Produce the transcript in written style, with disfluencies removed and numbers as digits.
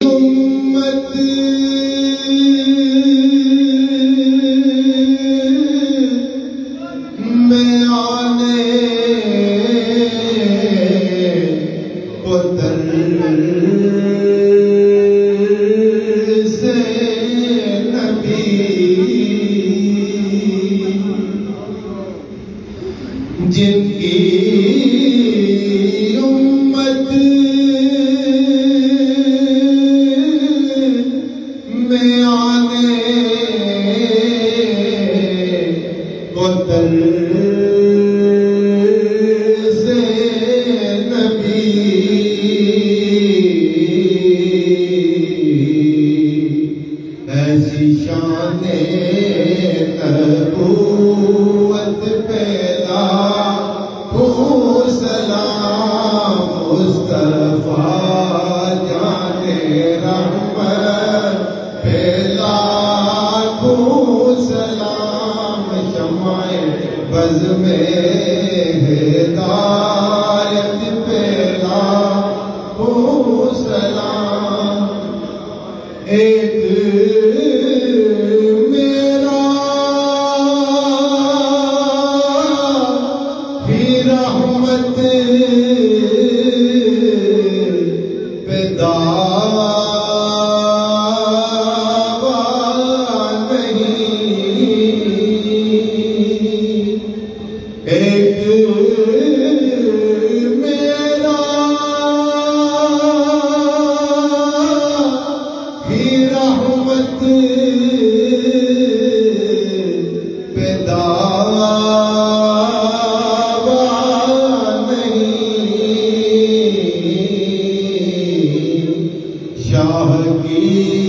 امت میں آنے کو سے نبی جن کی امت میں آنے کو سے نبی ایسی شان نبوت پیدا ہو سلام مصطفیٰ جان رحمت پیدا ہو سلام شمع بز میں ہدایت پیدا ہو سلام ایک میرا بھی رحمت پہ دعویٰ نہیں ایک میرا بھی رحمت پہ دعویٰ نہیں شاہ کی